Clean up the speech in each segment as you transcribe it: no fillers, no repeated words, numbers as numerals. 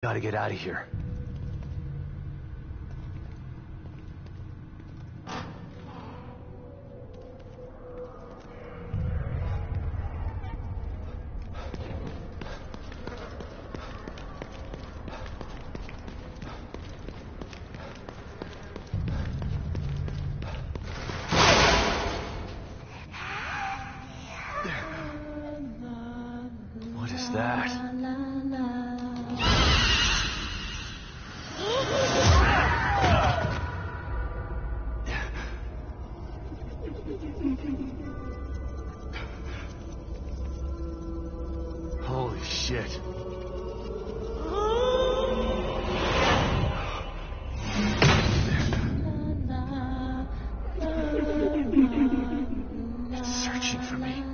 Gotta get out of here. What is that? Holy shit. It's searching for me.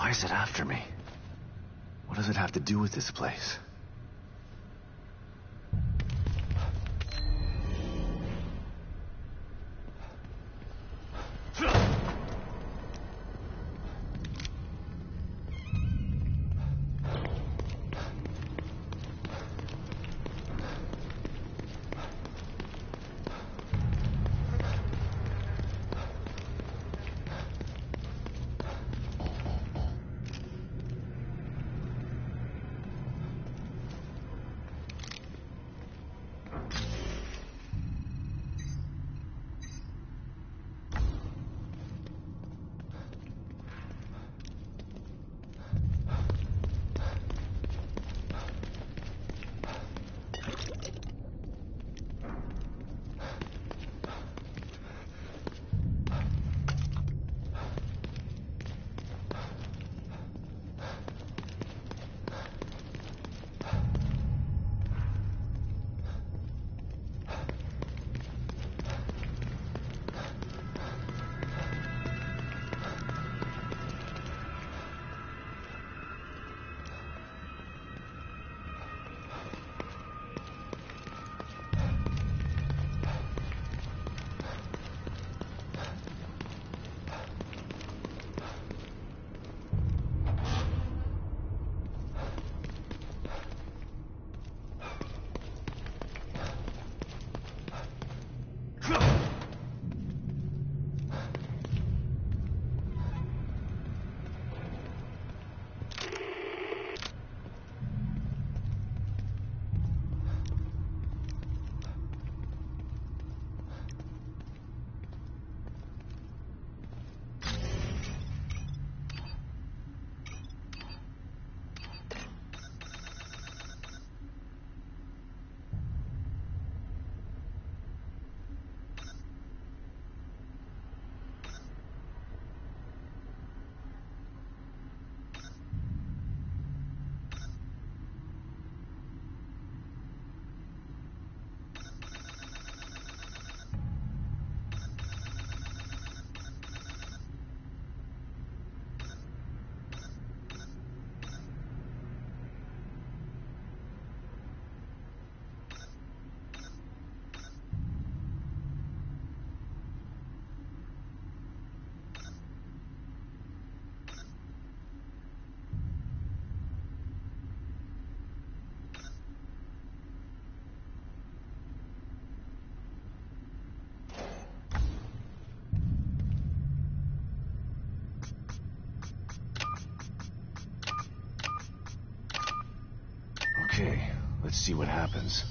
Why is it after me? What does it have to do with this place? happens.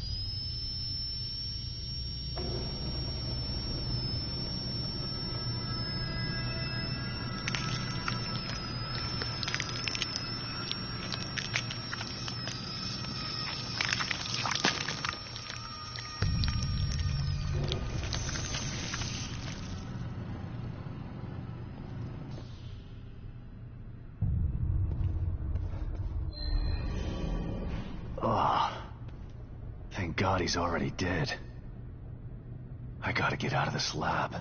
Oh, thank God he's already dead. I gotta get out of this lab.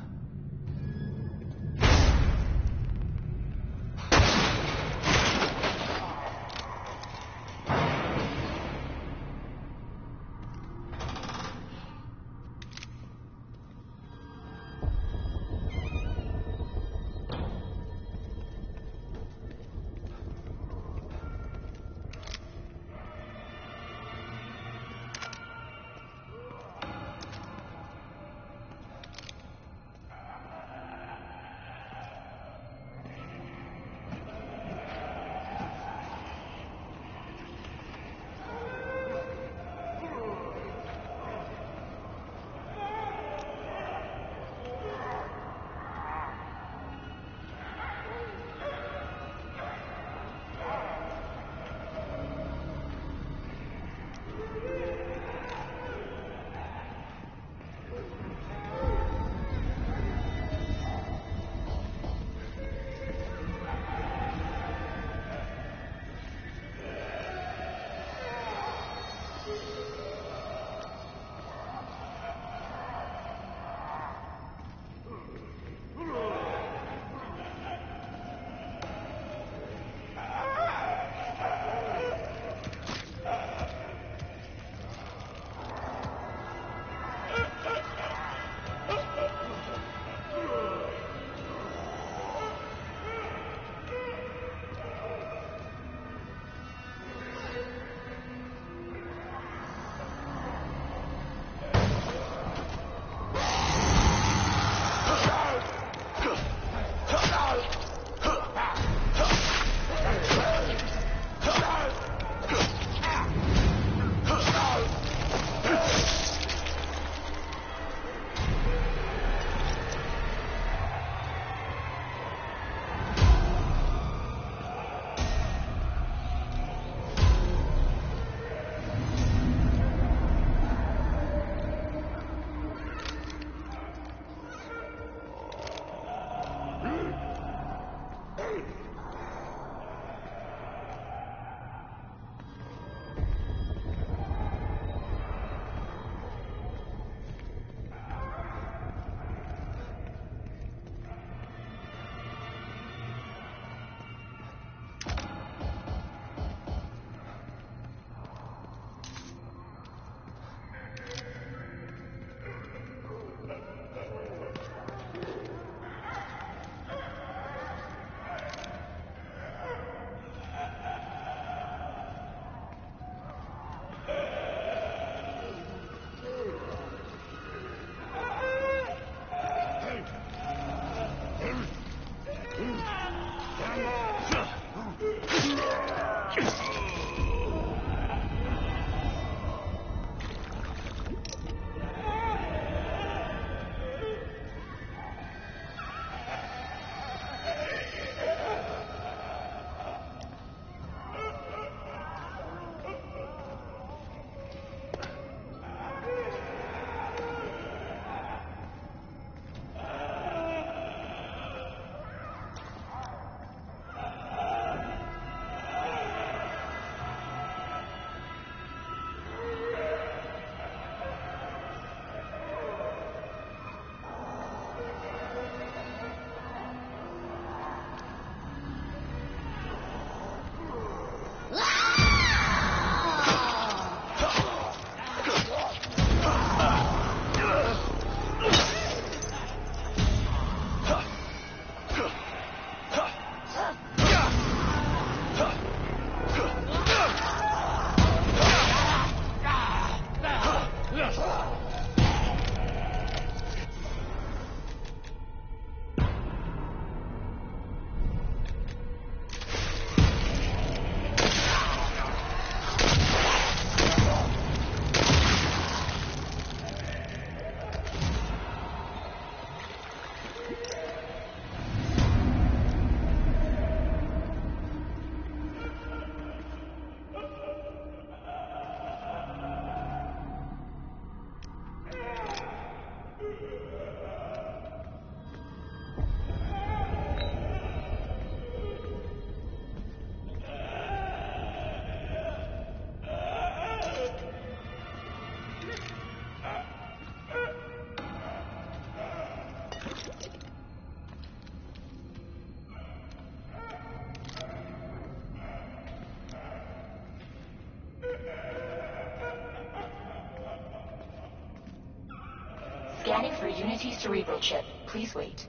Scanning for Unity cerebral chip. Please wait.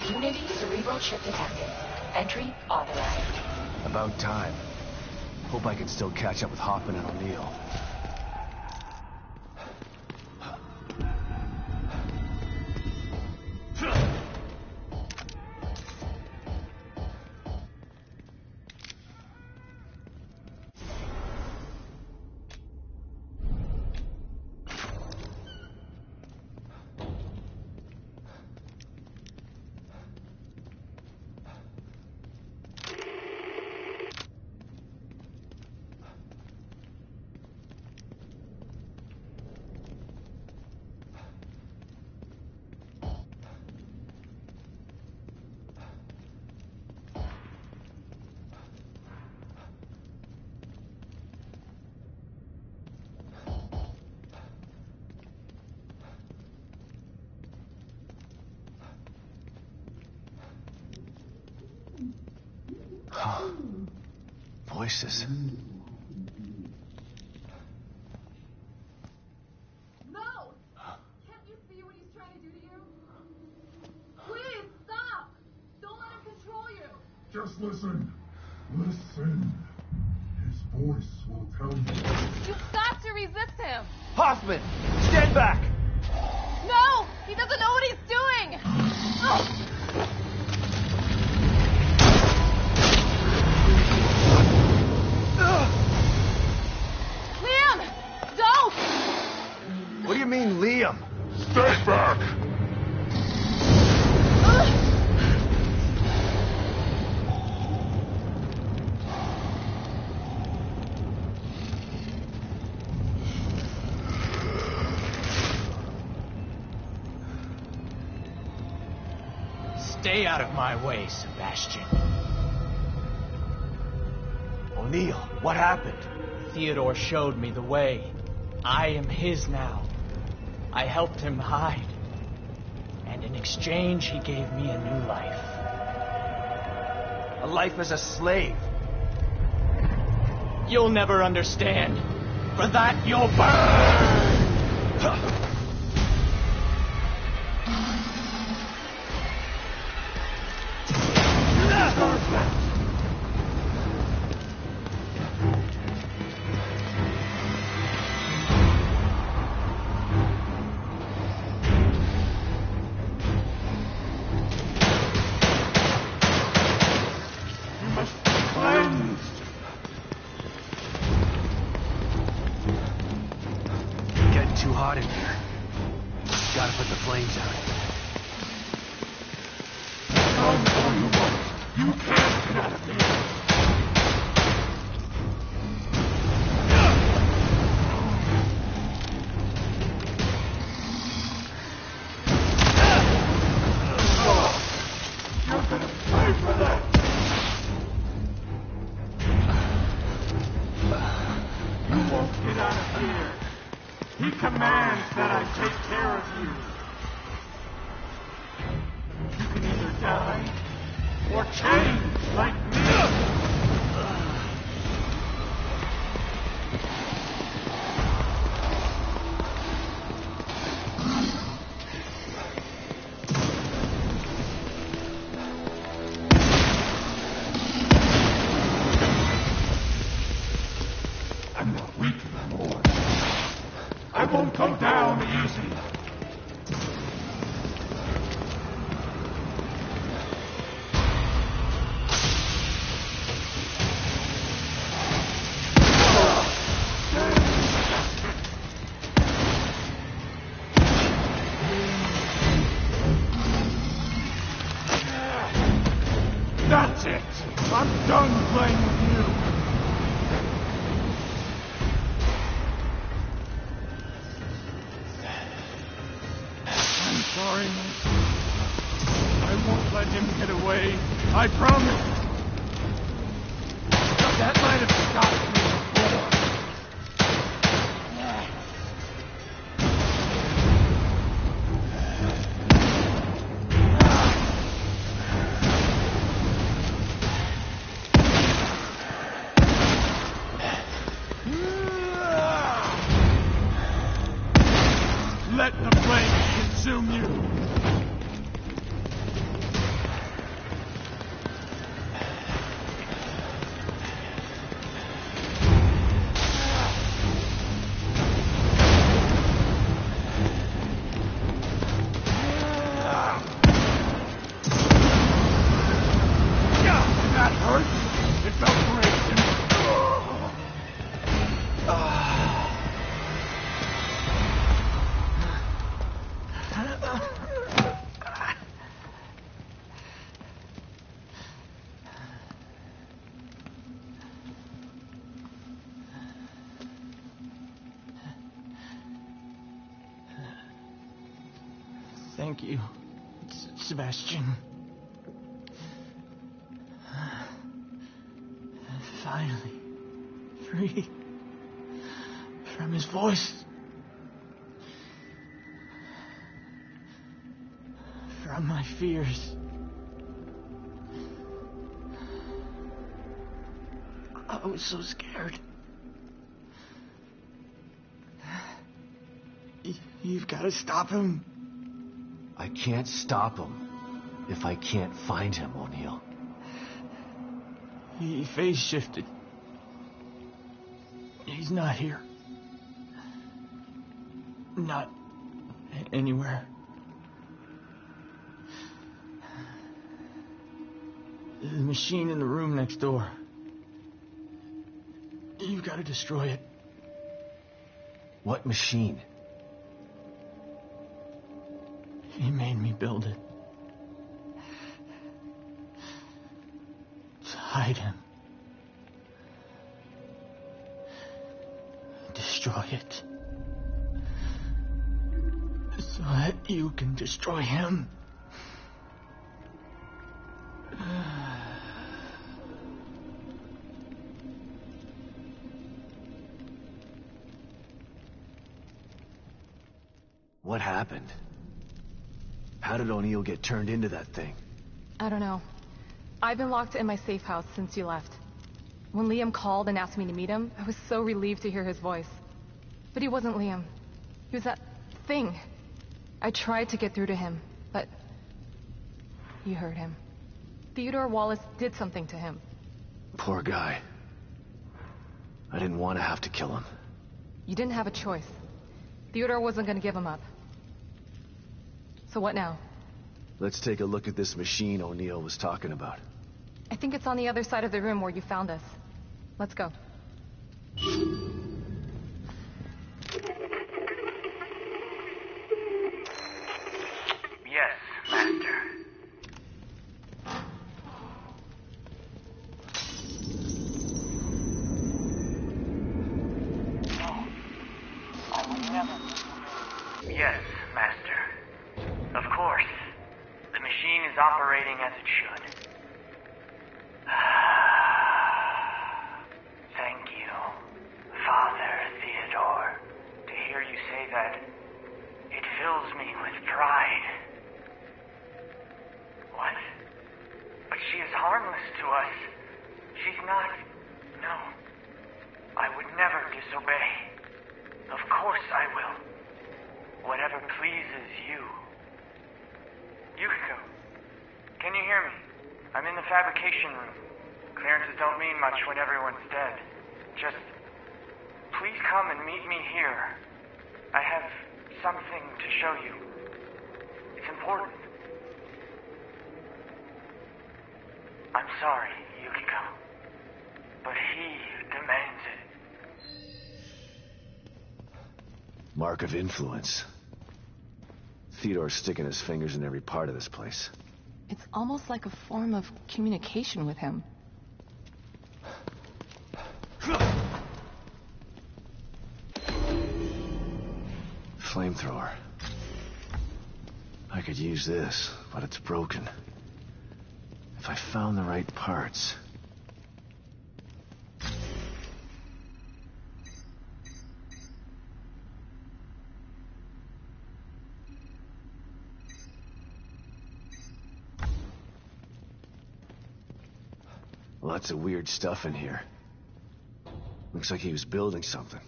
Unity cerebral chip detected. Entry authorized. About time. Hope I can still catch up with Hoffman and O'Neill. Voices. No! Can't you see what he's trying to do to you? Please, stop! Don't let him control you! Just listen. Listen. His voice will tell you. You've got to resist him! Hoffman! Stand back! No! He doesn't know what he's doing! Oh. What do you mean, Liam? Stay back! Stay out of my way, Sebastian. O'Neill, what happened? Theodore showed me the way. I am his now. I helped him hide. And in exchange, he gave me a new life. A life as a slave. You'll never understand. For that, you'll burn! Too hot in here. Gotta put the flames out. You can't get out of here. You're gonna pay for that. You won't get out of here. He commands that I take care of you. You can either die or change like me. I'm not weak anymore. I won't come down easy. That's it. I'm done playing with you. I'm sorry. I won't let him get away. I promise. That might have stopped me before. consume you. That hurt. It felt great. Thank you, Sebastian. Finally, free from his voice, from my fears. I was so scared. You've got to stop him. I can't stop him if I can't find him, O'Neill. He phase shifted. He's not here. Not anywhere. The machine in the room next door. You've got to destroy it. What machine? He made me build it. To hide him. Destroy it. So that you can destroy him. What happened? How did O'Neill get turned into that thing? I don't know. I've been locked in my safe house since you left. When Liam called and asked me to meet him, I was so relieved to hear his voice. But he wasn't Liam. He was that thing. I tried to get through to him, but you heard him. Theodore Wallace did something to him. Poor guy. I didn't want to have to kill him. You didn't have a choice. Theodore wasn't going to give him up. So what now? Let's take a look at this machine O'Neill was talking about. I think it's on the other side of the room where you found us. Let's go. Yes, Master. No, I would never. Yes, Master. Of course. The machine is operating as it should. Thank you, Father Theodore. To hear you say that, it fills me with pride. What? But she is harmless to us. She's not... No. I would never disobey. Of course I will. Whatever pleases you. Yukiko, can you hear me? I'm in the fabrication room. Clearances don't mean much when everyone's dead. Just... please come and meet me here. I have something to show you. It's important. I'm sorry, Yukiko. But he demands it. Mark of influence. Theodore's sticking his fingers in every part of this place. It's almost like a form of communication with him. Flamethrower. I could use this, but it's broken. If I found the right parts... Lots of weird stuff in here. Looks like he was building something.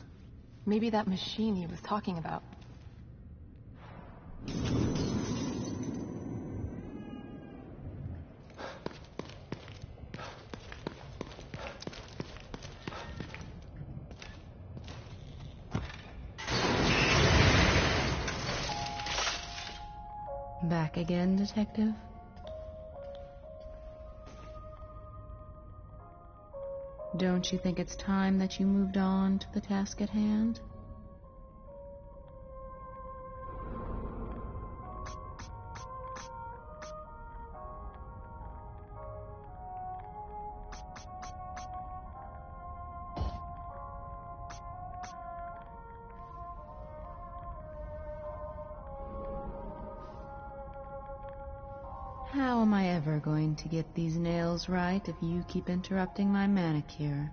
Maybe that machine he was talking about. Back again, Detective? Don't you think it's time that you moved on to the task at hand? How am I ever going to get these nails right if you keep interrupting my manicure?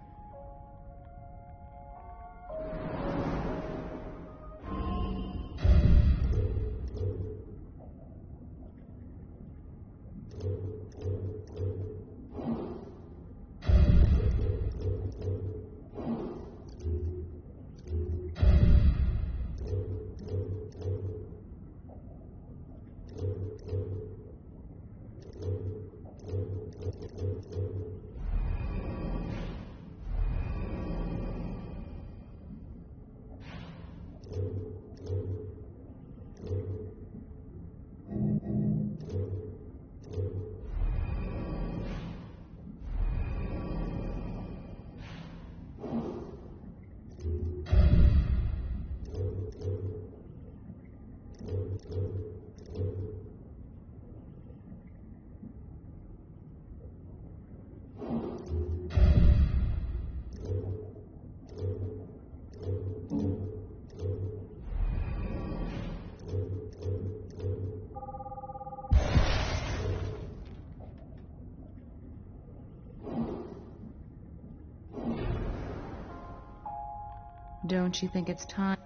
Don't you think it's time?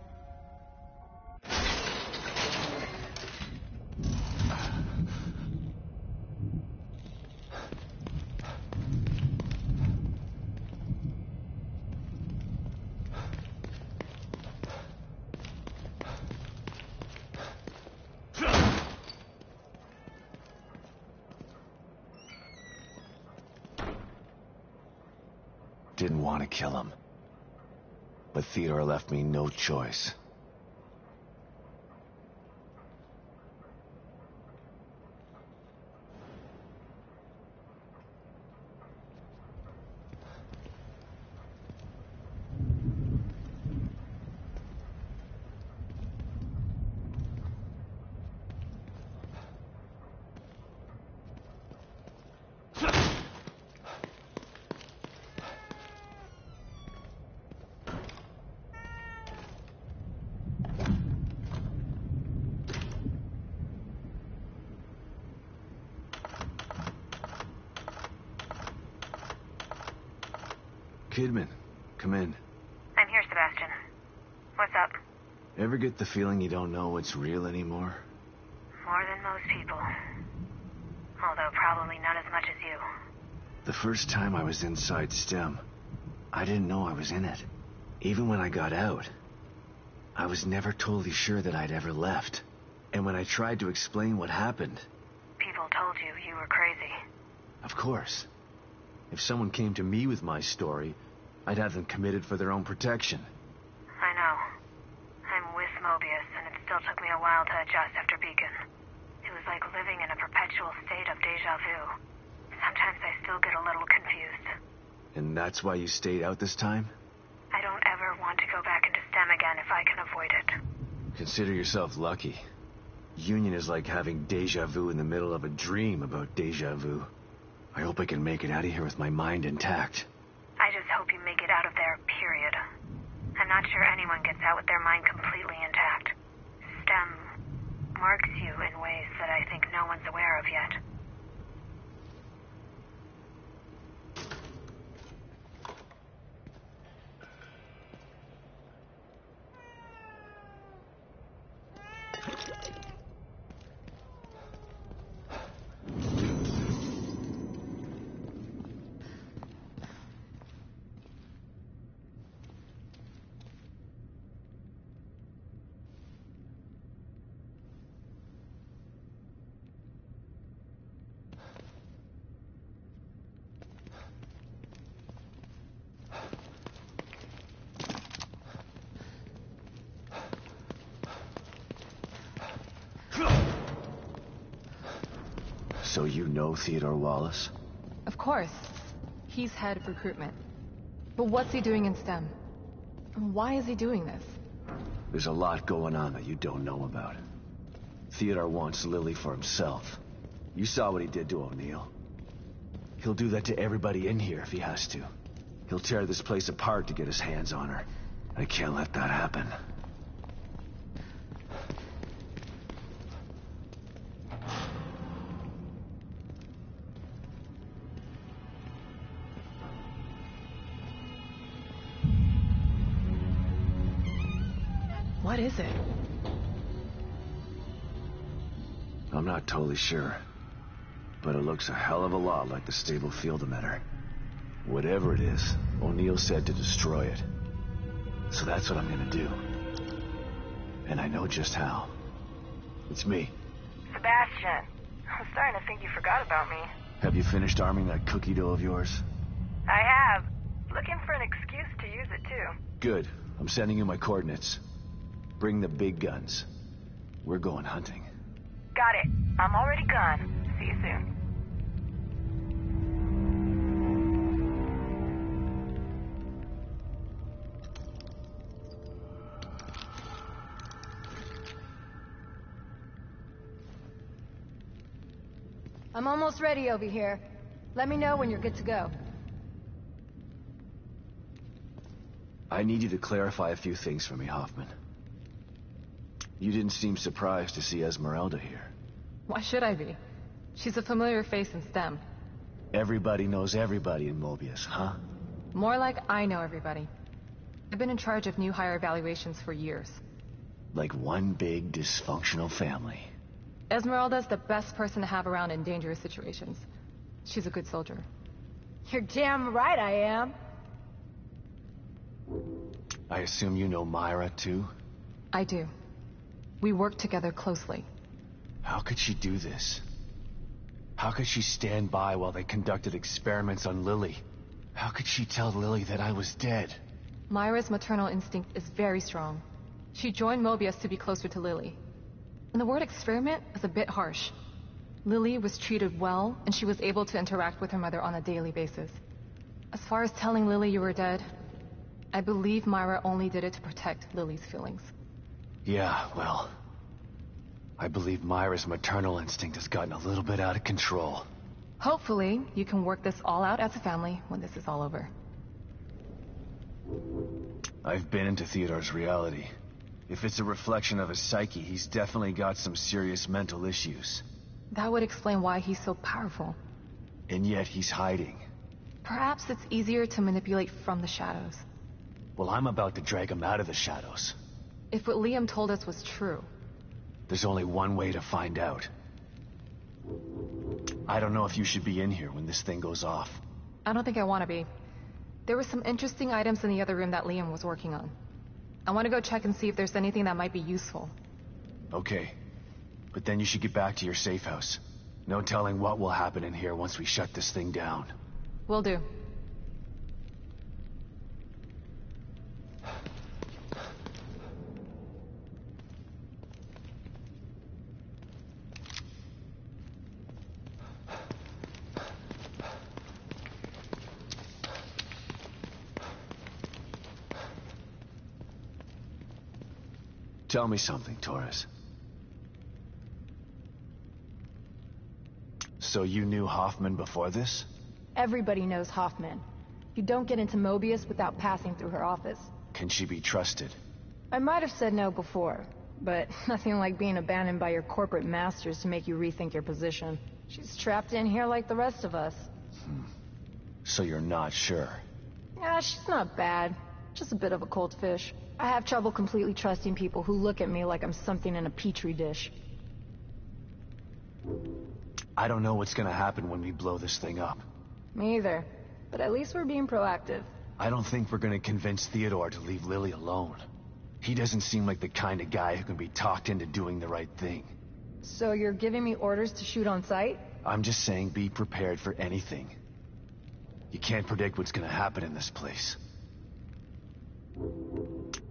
Didn't want to kill him. But Theodore left me no choice. Kidman, come in. I'm here, Sebastian. What's up? Ever get the feeling you don't know what's real anymore? More than most people. Although probably not as much as you. The first time I was inside STEM, I didn't know I was in it. Even when I got out, I was never totally sure that I'd ever left. And when I tried to explain what happened... People told you were crazy. Of course. If someone came to me with my story, I'd have them committed for their own protection. I know. I'm with Mobius, and it still took me a while to adjust after Beacon. It was like living in a perpetual state of deja vu. Sometimes I still get a little confused. And that's why you stayed out this time? I don't ever want to go back into STEM again if I can avoid it. Consider yourself lucky. Union is like having deja vu in the middle of a dream about deja vu. I hope I can make it out of here with my mind intact. I just hope you make it out of there, period. I'm not sure anyone gets out with their mind completely intact. STEM marks you in ways that I think no one's aware of yet. So you know Theodore Wallace? Of course. He's head of recruitment. But what's he doing in STEM? And why is he doing this? There's a lot going on that you don't know about. Theodore wants Lily for himself. You saw what he did to O'Neill. He'll do that to everybody in here if he has to. He'll tear this place apart to get his hands on her. I can't let that happen. What is it? I'm not totally sure, but it looks a hell of a lot like the stable field emitter. Whatever it is, O'Neill said to destroy it. So that's what I'm gonna do. And I know just how. It's me. Sebastian, I'm starting to think you forgot about me. Have you finished arming that cookie dough of yours? I have. Looking for an excuse to use it, too. Good. I'm sending you my coordinates. Bring the big guns. We're going hunting. Got it. I'm already gone. See you soon. I'm almost ready over here. Let me know when you're good to go. I need you to clarify a few things for me, Hoffman. You didn't seem surprised to see Esmeralda here. Why should I be? She's a familiar face in STEM. Everybody knows everybody in Mobius, huh? More like I know everybody. I've been in charge of new hire evaluations for years. Like one big dysfunctional family. Esmeralda's the best person to have around in dangerous situations. She's a good soldier. You're damn right I am. I assume you know Myra, too? I do. We work together closely. How could she do this? How could she stand by while they conducted experiments on Lily? How could she tell Lily that I was dead? Myra's maternal instinct is very strong. She joined Mobius to be closer to Lily. And the word experiment is a bit harsh. Lily was treated well, and she was able to interact with her mother on a daily basis. As far as telling Lily you were dead, I believe Myra only did it to protect Lily's feelings. Yeah, well, I believe Myra's maternal instinct has gotten a little bit out of control. Hopefully, you can work this all out as a family when this is all over. I've been into Theodore's reality. If it's a reflection of his psyche, he's definitely got some serious mental issues. That would explain why he's so powerful. And yet he's hiding. Perhaps it's easier to manipulate from the shadows. Well, I'm about to drag him out of the shadows. If what Liam told us was true. There's only one way to find out. I don't know if you should be in here when this thing goes off. I don't think I want to be. There were some interesting items in the other room that Liam was working on. I want to go check and see if there's anything that might be useful. Okay. But then you should get back to your safe house. No telling what will happen in here once we shut this thing down. Will do. Tell me something, Torres. So you knew Hoffman before this? Everybody knows Hoffman. You don't get into Mobius without passing through her office. Can she be trusted? I might have said no before, but nothing like being abandoned by your corporate masters to make you rethink your position. She's trapped in here like the rest of us. So you're not sure? Yeah, she's not bad. Just a bit of a cold fish. I have trouble completely trusting people who look at me like I'm something in a petri dish. I don't know what's gonna happen when we blow this thing up. Me either. But at least we're being proactive. I don't think we're gonna convince Theodore to leave Lily alone. He doesn't seem like the kind of guy who can be talked into doing the right thing. So you're giving me orders to shoot on sight? I'm just saying be prepared for anything. You can't predict what's gonna happen in this place.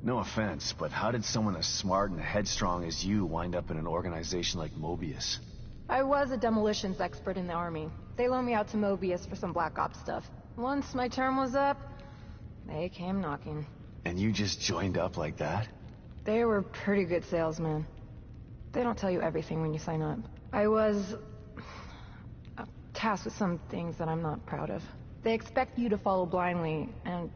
No offense, but how did someone as smart and headstrong as you wind up in an organization like Mobius? I was a demolitions expert in the army. They loaned me out to Mobius for some Black Ops stuff. Once my term was up, they came knocking. And you just joined up like that? They were pretty good salesmen. They don't tell you everything when you sign up. I was tasked with some things that I'm not proud of. They expect you to follow blindly, and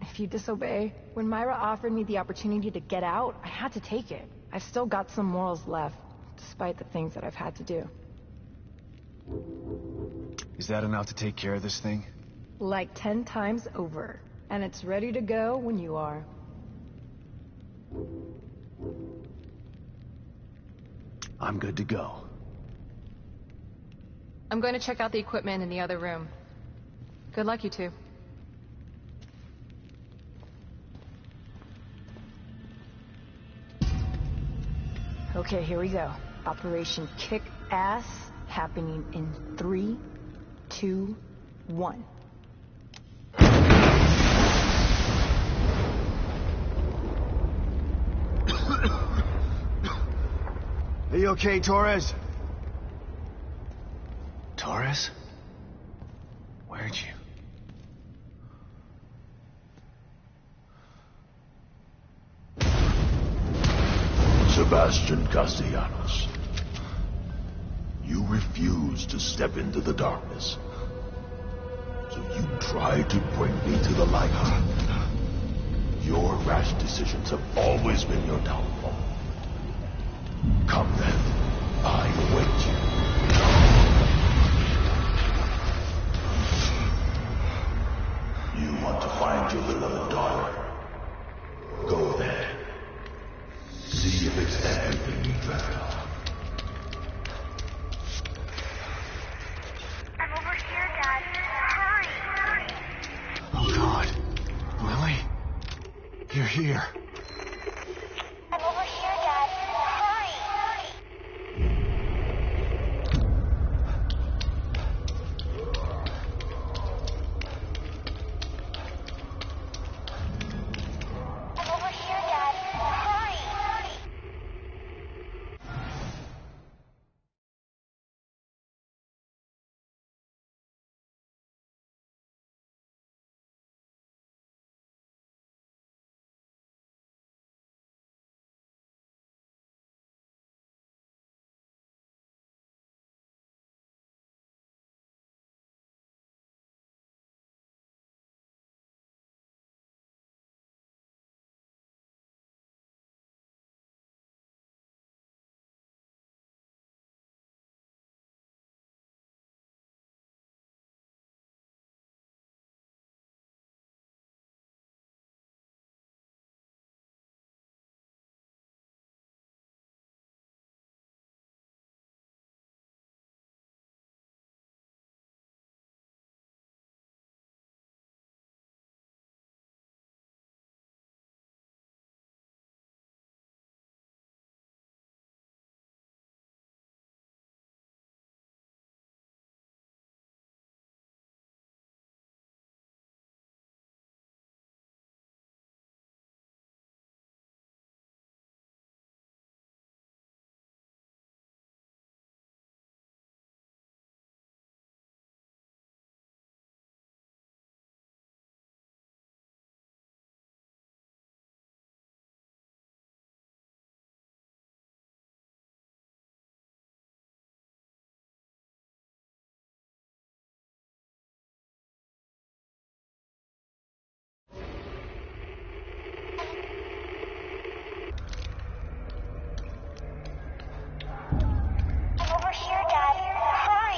if you disobey... When Myra offered me the opportunity to get out, I had to take it. I've still got some morals left, despite the things that I've had to do. Is that enough to take care of this thing? Like 10 times over. And it's ready to go when you are. I'm good to go. I'm going to check out the equipment in the other room. Good luck, you two. Okay, here we go. Operation Kick Ass, happening in 3, 2, 1. Are you okay, Torres? Torres? Where'd you... Sebastian Castellanos, you refused to step into the darkness. So you tried to bring me to the light. Your rash decisions have always been your downfall. Come then, I await you. You want to find your beloved daughter? Go there. See if it's everything you dreamt of. I'm over here, Dad. Hurry! Oh, God. Lily? You're here. I'm over here, Dad. Hurry! I'm over here, Dad. Hurry! I'm over here, Dad. Hurry!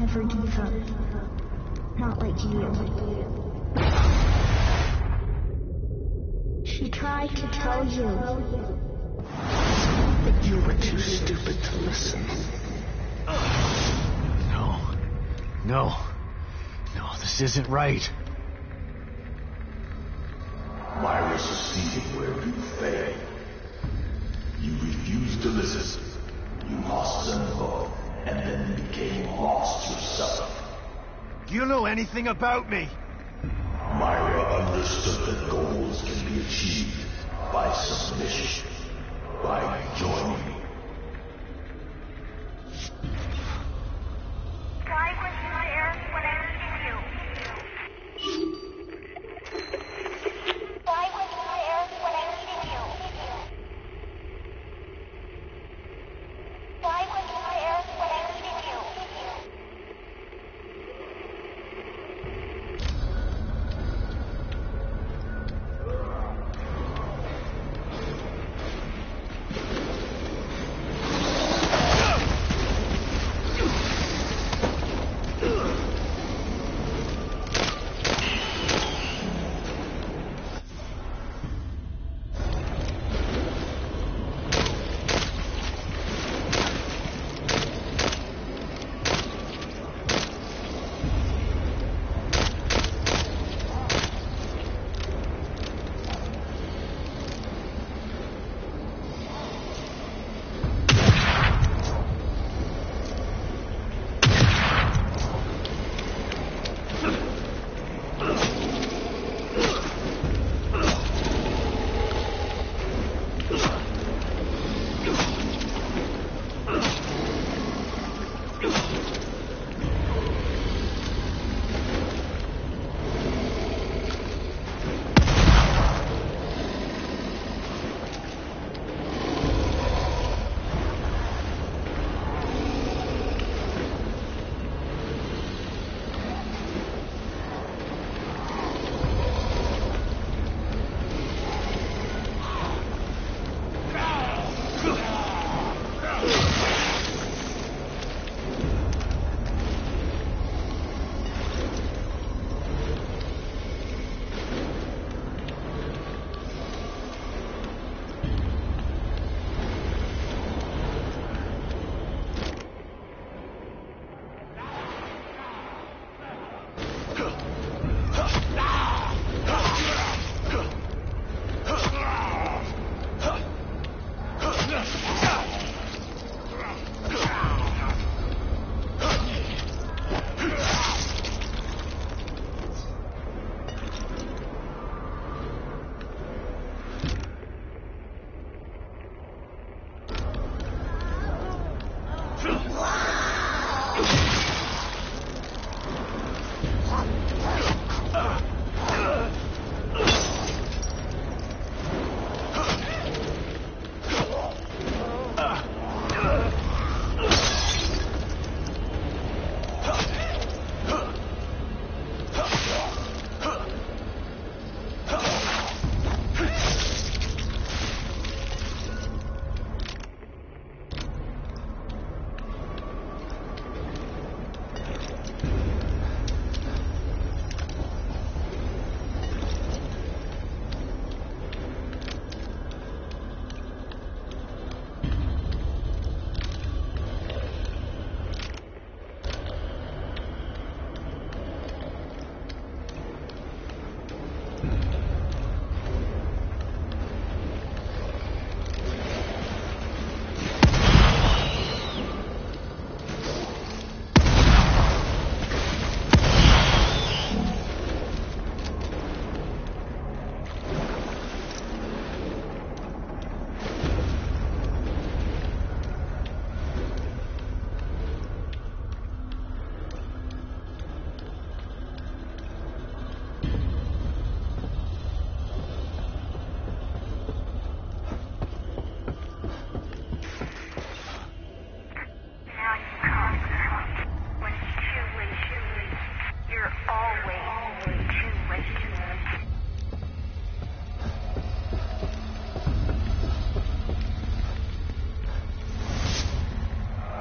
never gave up. Not like you. She tried to tell you. But you were too stupid to listen. No, this isn't right. Myra succeeded where you failed. You refused to listen. You lost them both, and then became lost yourself. Do you know anything about me? Myra understood that goals can be achieved by submission, by joining. Why was you there when I needed you? Why was you there when I needed you? Why was you there when I needed you?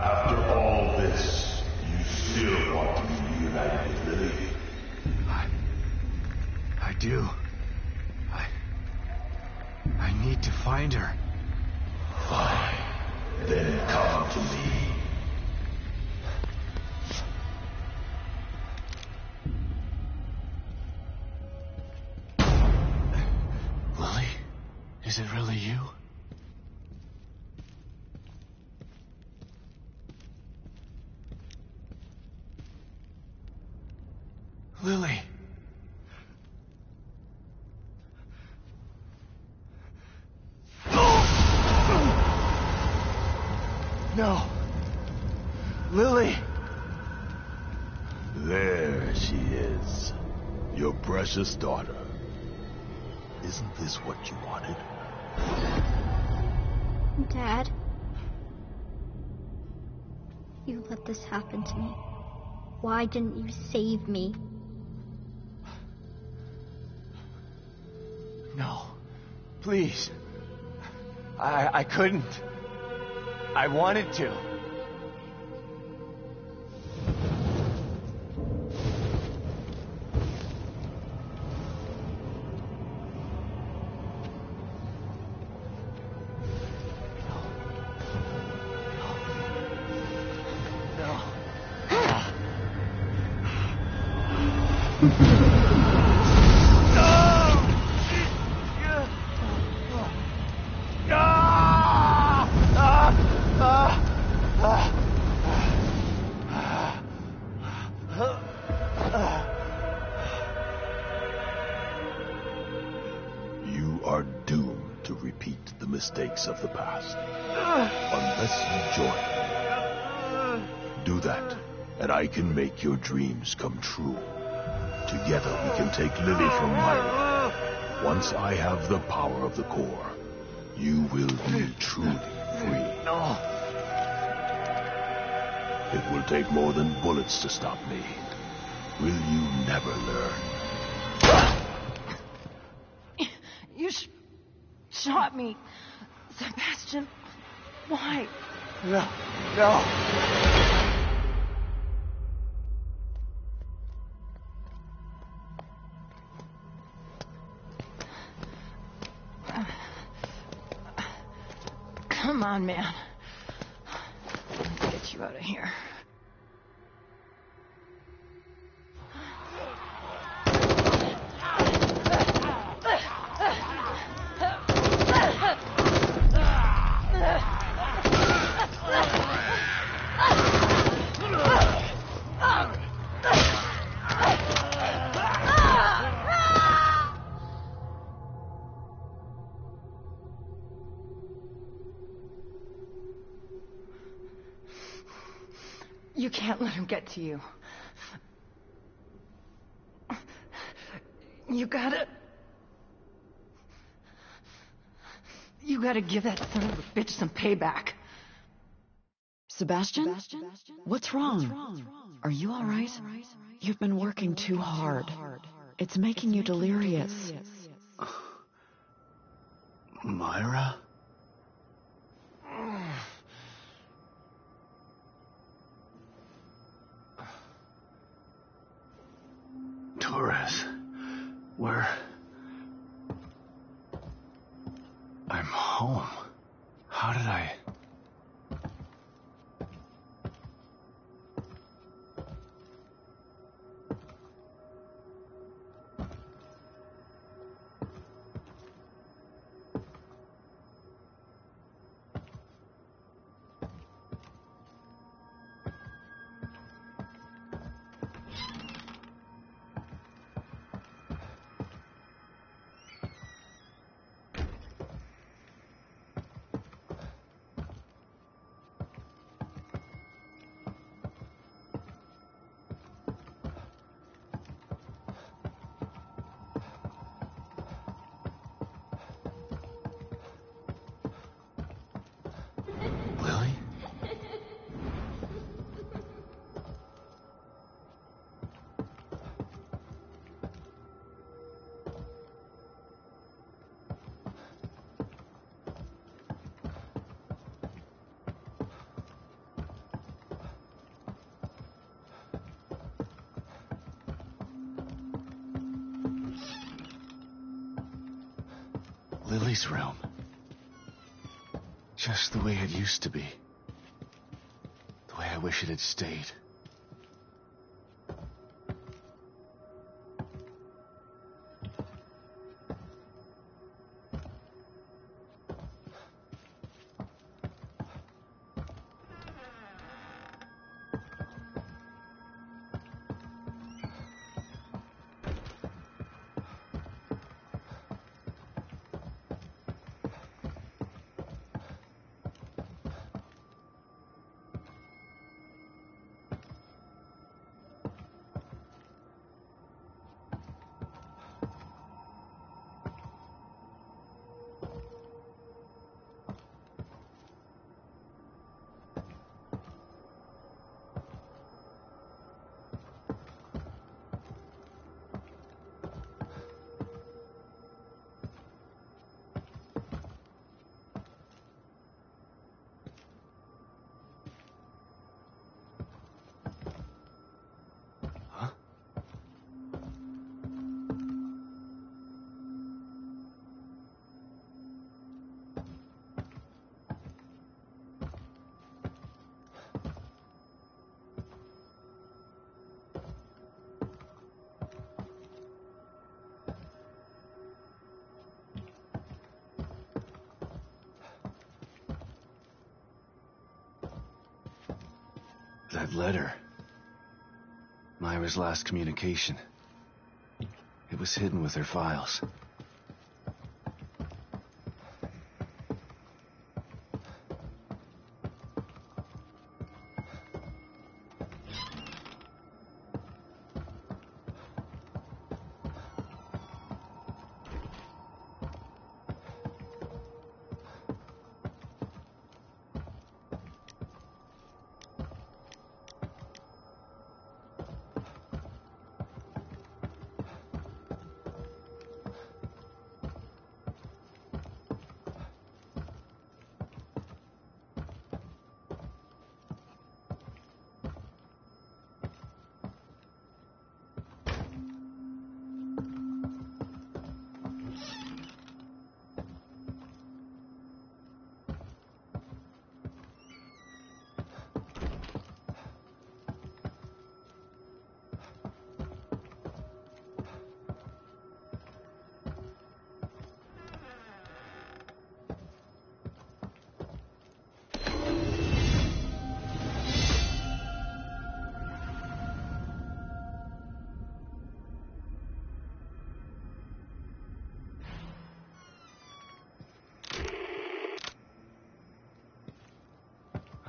After all this, you still want do? I need to find her. Fine. Then come to me. Lily? Is it really you? Lily! No! Lily! There she is. Your precious daughter. Isn't this what you wanted? Dad, you let this happen to me. Why didn't you save me? No. Please. I couldn't. I wanted to. You are doomed to repeat the mistakes of the past. Unless you join me. Do that, and I can make your dreams come true. Together we can take Lily from Myra. Once I have the power of the core, you will be truly free. No. It will take more than bullets to stop me. Will you never learn? You shot me. Sebastian, why? No. Come on, man. Let's get you out of here. You can't let him get to you. You gotta give that son of a bitch some payback. Sebastian? What's wrong? Are you all right? You've been working too hard. It's making you delirious. Myra? Torres, where... I'm home. How did I... Lily's room. Just the way it used to be. The way I wish it had stayed. That letter. Myra's last communication. It was hidden with her files.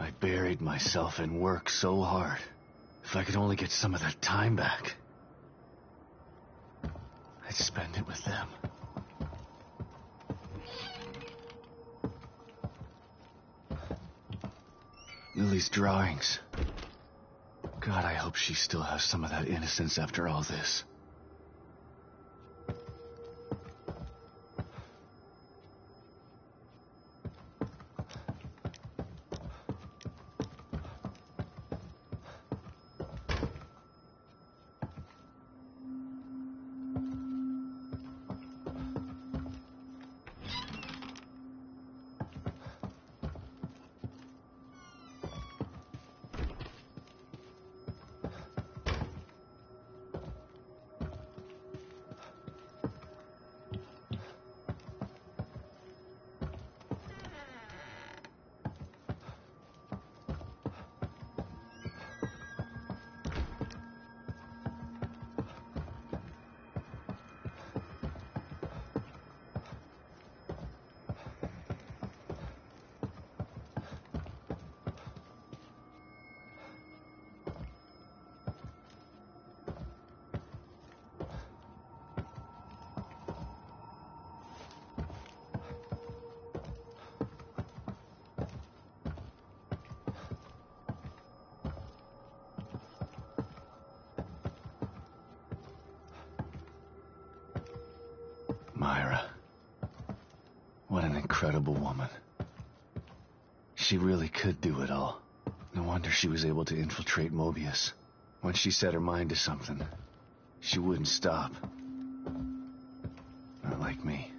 I buried myself in work so hard. If I could only get some of that time back, I'd spend it with them. Lily's drawings. God, I hope she still has some of that innocence after all this. Myra. What an incredible woman. She really could do it all. No wonder she was able to infiltrate Mobius. Once she set her mind to something, she wouldn't stop. Not like me.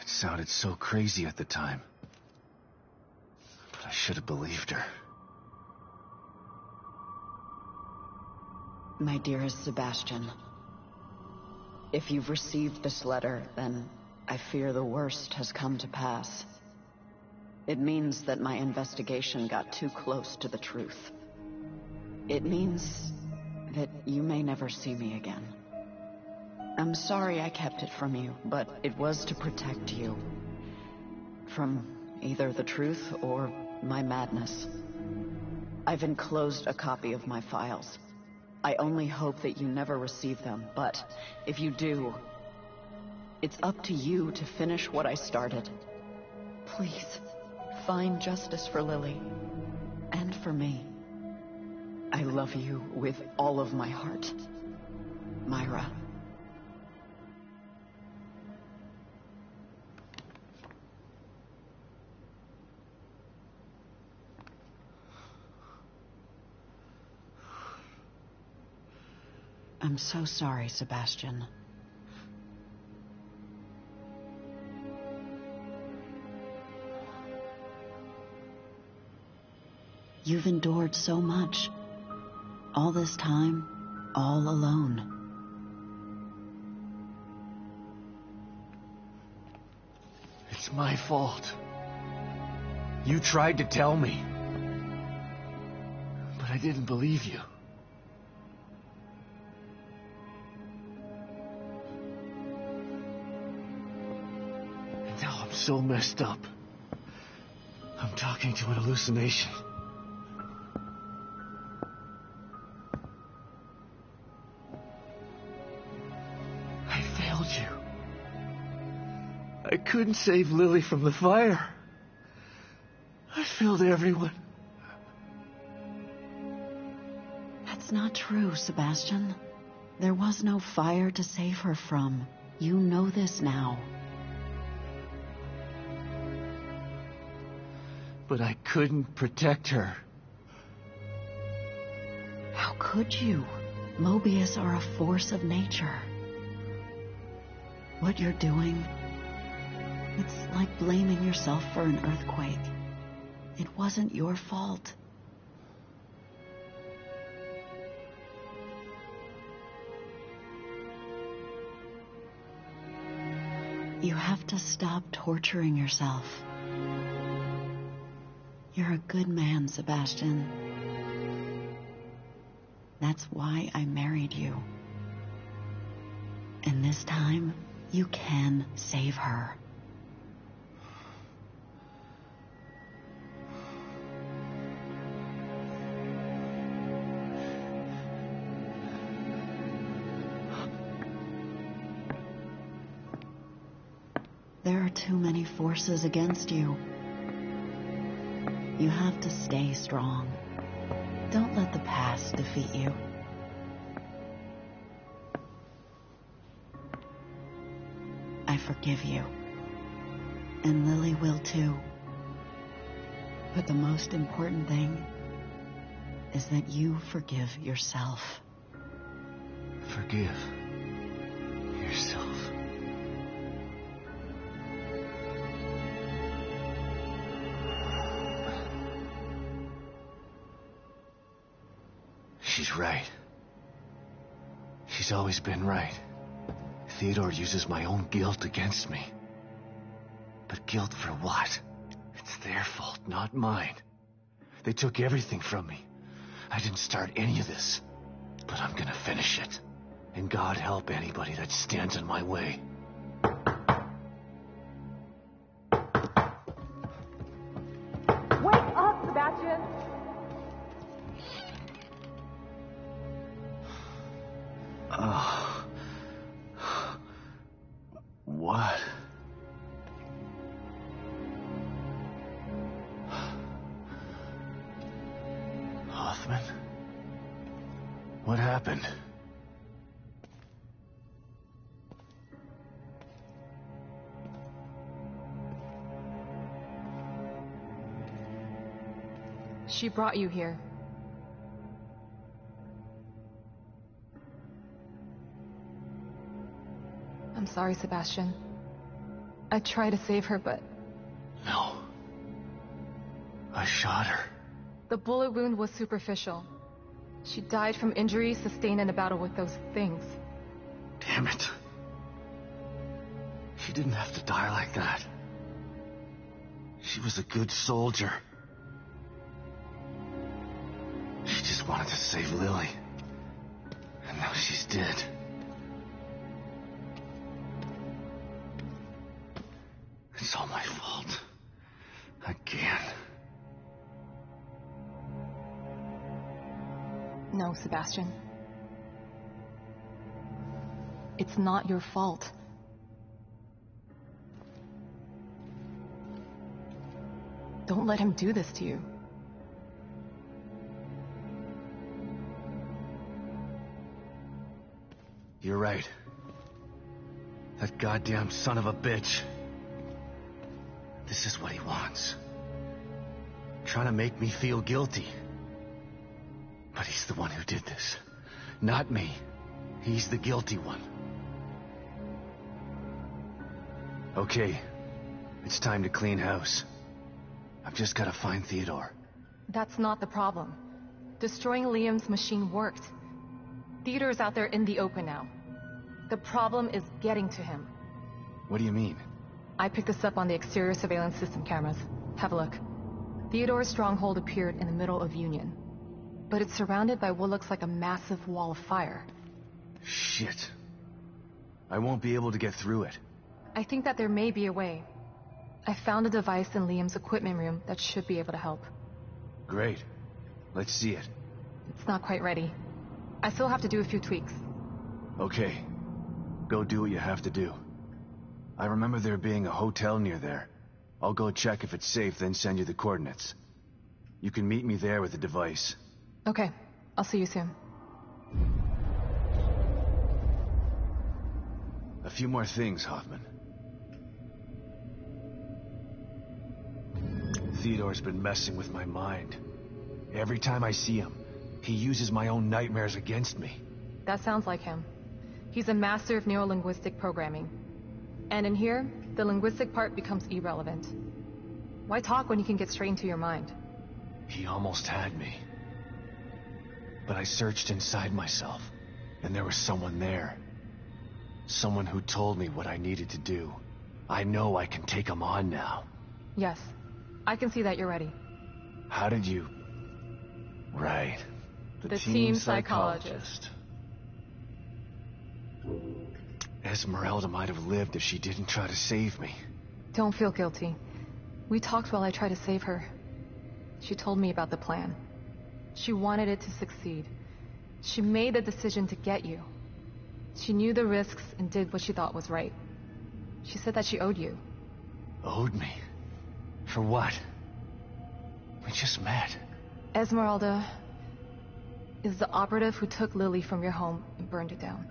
It sounded so crazy at the time. But I should have believed her. My dearest Sebastian, if you've received this letter, then I fear the worst has come to pass. It means that my investigation got too close to the truth. It means that you may never see me again. I'm sorry I kept it from you, but it was to protect you. From either the truth or my madness. I've enclosed a copy of my files. I only hope that you never receive them, but if you do, it's up to you to finish what I started. Please, find justice for Lily, and for me. I love you with all of my heart, Myra. I'm so sorry, Sebastian. You've endured so much. All this time, all alone. It's my fault. You tried to tell me. But I didn't believe you. And now I'm so messed up. I'm talking to an hallucination. I failed you. I couldn't save Lily from the fire. I failed everyone. That's not true, Sebastian. There was no fire to save her from. You know this now. But I couldn't protect her. How could you? Mobius are a force of nature. What you're doing, it's like blaming yourself for an earthquake. It wasn't your fault. You have to stop torturing yourself. You're a good man, Sebastian. That's why I married you. And this time, you can save her. There are too many forces against you. You have to stay strong. Don't let the past defeat you. I forgive you. And Lily will too. But the most important thing is that you forgive yourself. Forgive yourself. She's right. She's always been right. Theodore uses my own guilt against me. But guilt for what? It's their fault, not mine. They took everything from me. I didn't start any of this. But I'm gonna finish it. And God help anybody that stands in my way. Wake up, Sebastian! What? Hoffman? What happened? She brought you here. I'm sorry, Sebastian. I tried to save her, but No. I shot her. the bullet wound was superficial. She died from injuries sustained in a battle with those things. Damn it. She didn't have to die like that. She was a good soldier. She just wanted to save Lily. And now she's dead. It's all my fault. Again. No, Sebastian. It's not your fault. Don't let him do this to you. You're right. That goddamn son of a bitch. This is what he wants. Trying to make me feel guilty. But he's the one who did this. Not me. He's the guilty one. Okay. It's time to clean house. I've just gotta find Theodore. That's not the problem. Destroying Liam's machine worked. Theodore's out there in the open now. The problem is getting to him. What do you mean? I picked this up on the exterior surveillance system cameras. Have a look. Theodore's stronghold appeared in the middle of Union. But it's surrounded by what looks like a massive wall of fire. Shit. I won't be able to get through it. I think that there may be a way. I found a device in Liam's equipment room that should be able to help. Great. Let's see it. It's not quite ready. I still have to do a few tweaks. Okay. Go do what you have to do. I remember there being a hotel near there. I'll go check if it's safe, then send you the coordinates. You can meet me there with the device. Okay. I'll see you soon. A few more things, Hoffman. Theodore's been messing with my mind. Every time I see him, he uses my own nightmares against me. That sounds like him. He's a master of neurolinguistic programming. And in here, the linguistic part becomes irrelevant. Why talk when you can get straight into your mind? He almost had me. But I searched inside myself, and there was someone there. Someone who told me what I needed to do. I know I can take him on now. Yes. I can see that you're ready. How did you... Right. The team psychologist. Esmeralda might have lived if she didn't try to save me. Don't feel guilty. We talked while I tried to save her. She told me about the plan. She wanted it to succeed. She made the decision to get you. She knew the risks and did what she thought was right. She said that she owed you. Owed me? For what? We just met. Esmeralda is the operative who took Lily from your home and burned it down.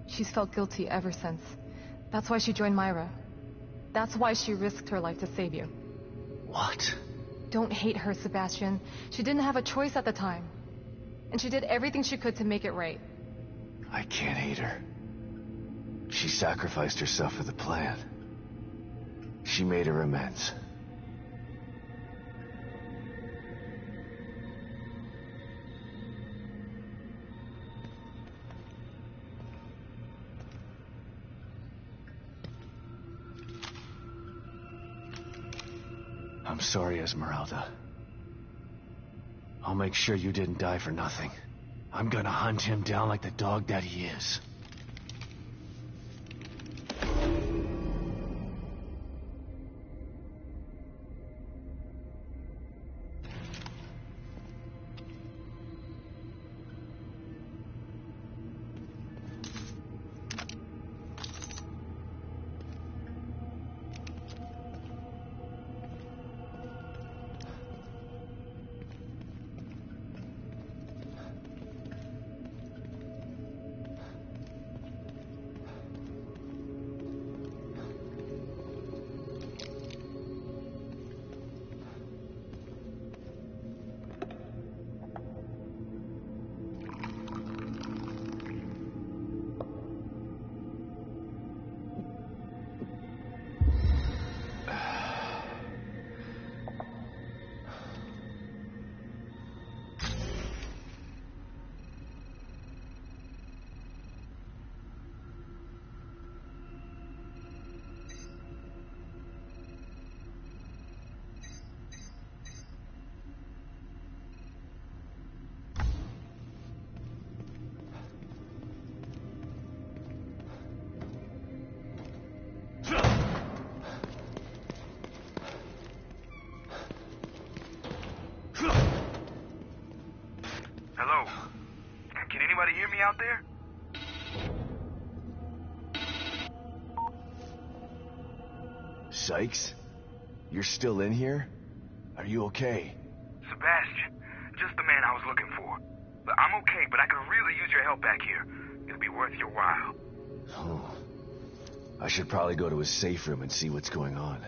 She's felt guilty ever since. That's why she joined Myra. That's why she risked her life to save you. What? Don't hate her, Sebastian. She didn't have a choice at the time. And she did everything she could to make it right. I can't hate her. She sacrificed herself for the plan. She made her amends. I'm sorry, Esmeralda. I'll make sure you didn't die for nothing. I'm gonna hunt him down like the dog that he is. out there? Sykes? You're still in here? Are you okay? Sebastian, just the man I was looking for. But I'm okay, but I could really use your help back here. It'll be worth your while. Oh. I should probably go to his safe room and see what's going on.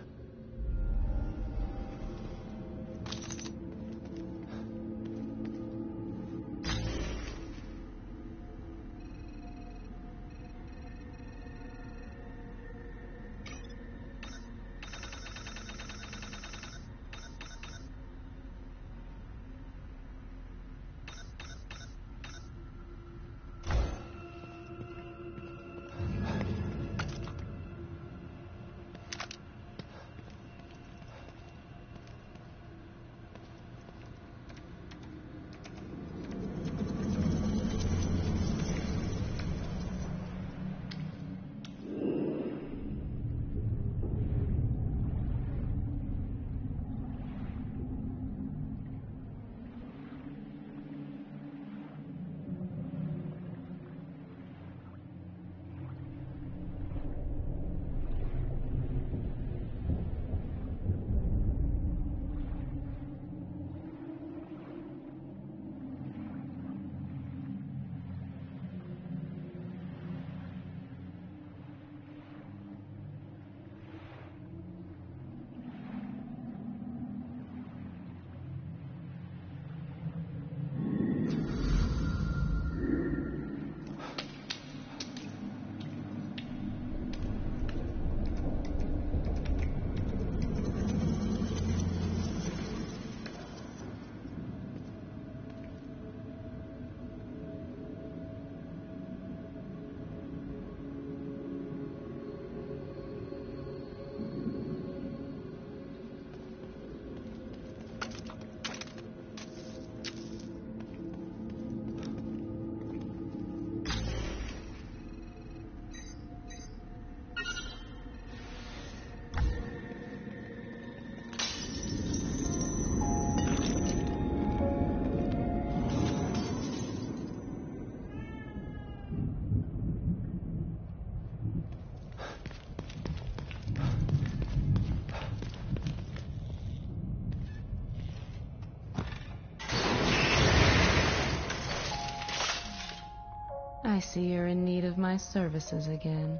I see you're in need of my services again.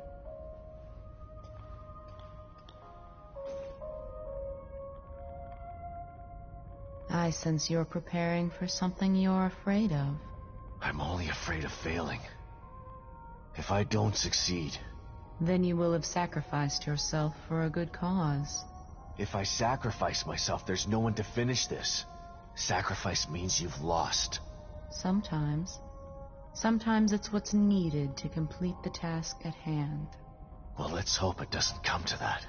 I sense you're preparing for something you're afraid of. I'm only afraid of failing. If I don't succeed... Then you will have sacrificed yourself for a good cause. If I sacrifice myself, there's no one to finish this. Sacrifice means you've lost. Sometimes. Sometimes it's what's needed to complete the task at hand. Well, let's hope it doesn't come to that.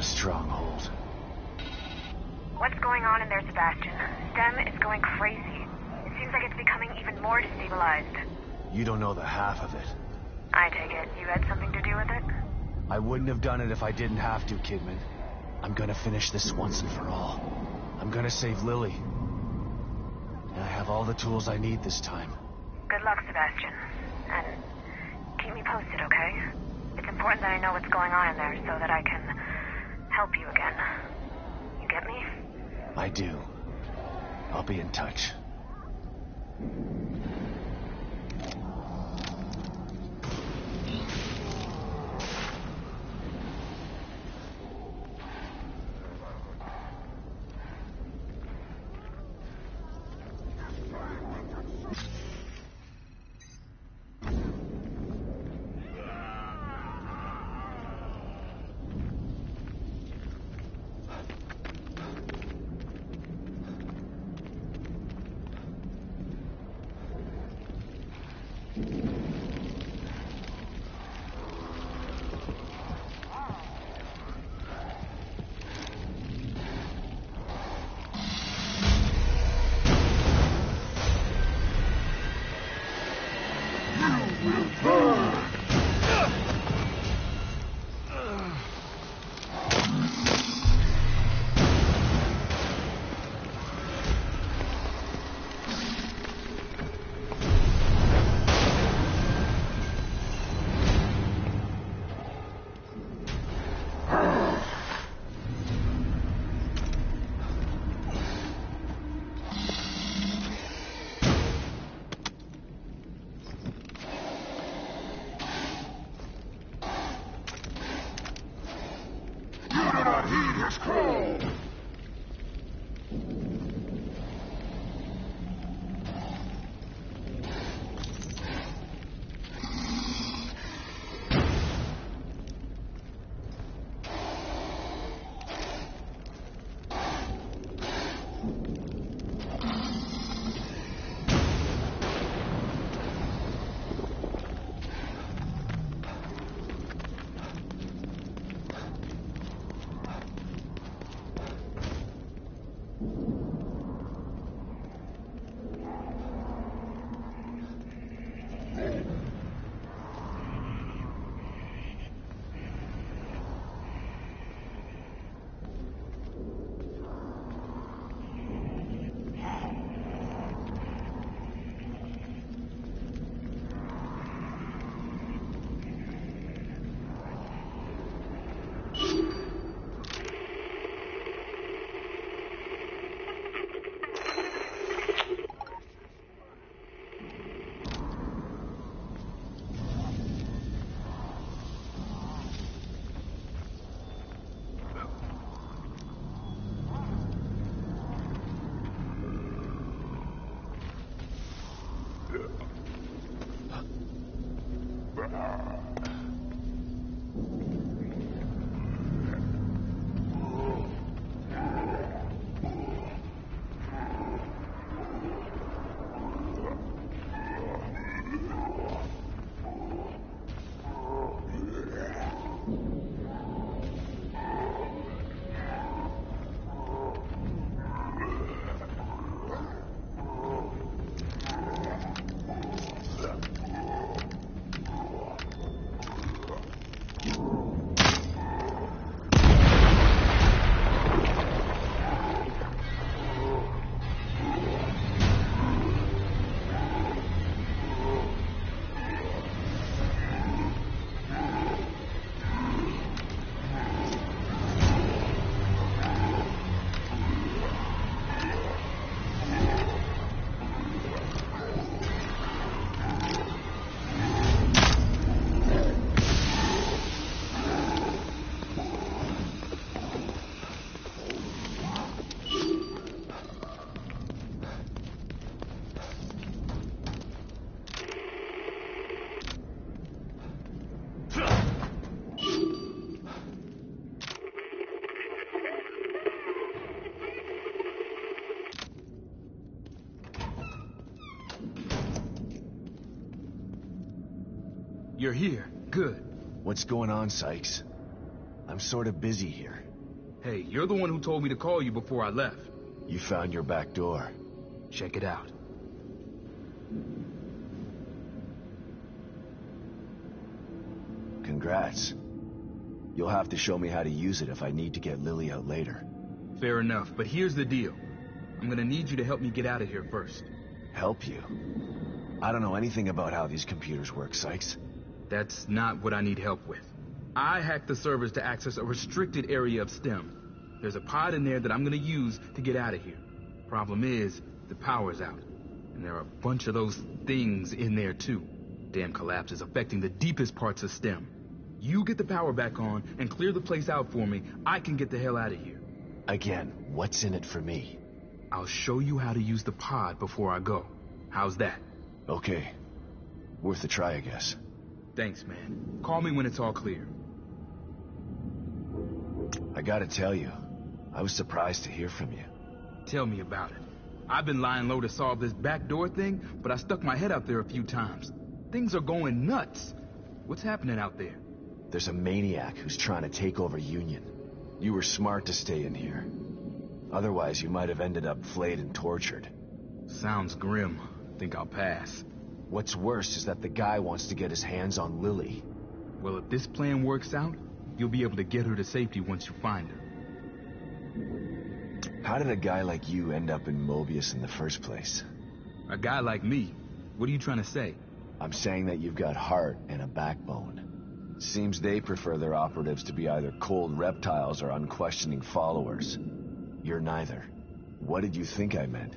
a stronghold. What's going on in there, Sebastian? STEM is going crazy. It seems like it's becoming even more destabilized. You don't know the half of it. I take it you had something to do with it? I wouldn't have done it if I didn't have to, Kidman. I'm gonna finish this once and for all. I'm gonna save Lily. And I have all the tools I need this time. Good luck, Sebastian. And keep me posted, okay? It's important that I know what's going on in there so that I can help you again. You get me? I do. I'll be in touch. You're here. Good. What's going on, Sykes? I'm sort of busy here. Hey, you're the one who told me to call you before I left. You found your back door. Check it out. Congrats. You'll have to show me how to use it if I need to get Lily out later. Fair enough, but here's the deal. I'm gonna need you to help me get out of here first. Help you? I don't know anything about how these computers work, Sykes. That's not what I need help with. I hacked the servers to access a restricted area of STEM. There's a pod in there that I'm gonna use to get out of here. Problem is, the power's out. And there are a bunch of those things in there too. Damn collapse is affecting the deepest parts of STEM. You get the power back on and clear the place out for me, I can get the hell out of here. Again, what's in it for me? I'll show you how to use the pod before I go. How's that? Okay. Worth a try, I guess. Thanks, man. Call me when it's all clear. I gotta tell you, I was surprised to hear from you. Tell me about it. I've been lying low to solve this backdoor thing, but I stuck my head out there a few times. Things are going nuts. What's happening out there? There's a maniac who's trying to take over Union. You were smart to stay in here. Otherwise, you might have ended up flayed and tortured. Sounds grim. Think I'll pass. What's worse is that the guy wants to get his hands on Lily. Well, if this plan works out, you'll be able to get her to safety once you find her. How did a guy like you end up in Mobius in the first place? A guy like me? What are you trying to say? I'm saying that you've got heart and a backbone. Seems they prefer their operatives to be either cold reptiles or unquestioning followers. You're neither. What did you think I meant?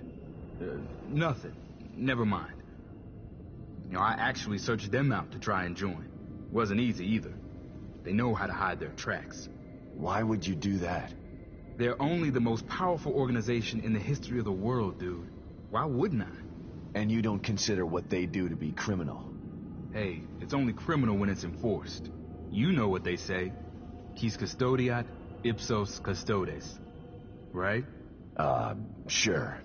Nothing. Never mind. You know, I actually searched them out to try and join. Wasn't easy either. They know how to hide their tracks. Why would you do that? They're only the most powerful organization in the history of the world, dude. Why wouldn't I? And you don't consider what they do to be criminal? Hey, it's only criminal when it's enforced. You know what they say. Quis custodiat, ipsos custodes. Right? Sure.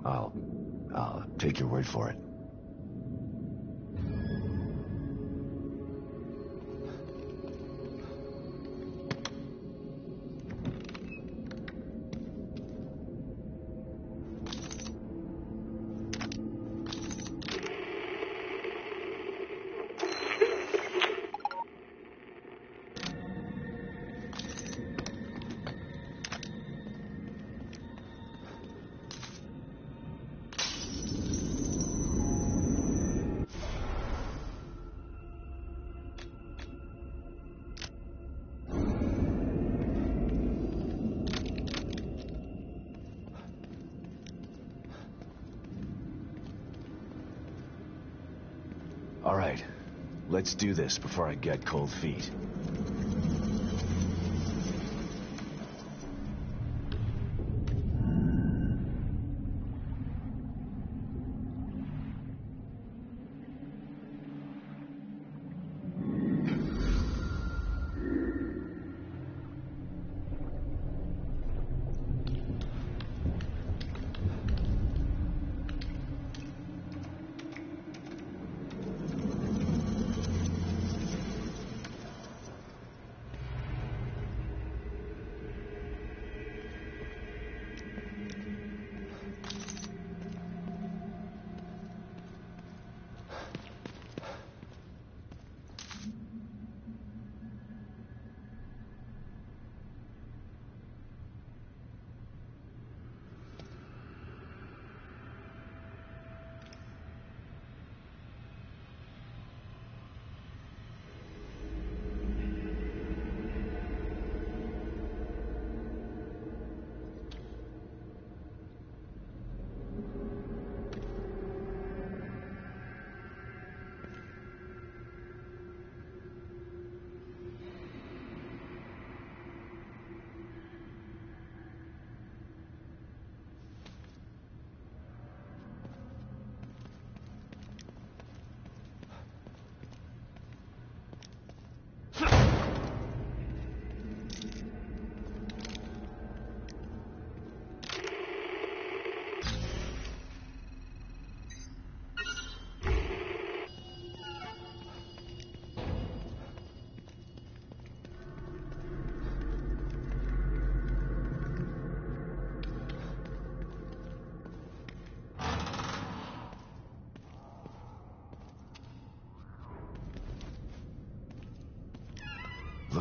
I'll take your word for it. All right, let's do this before I get cold feet.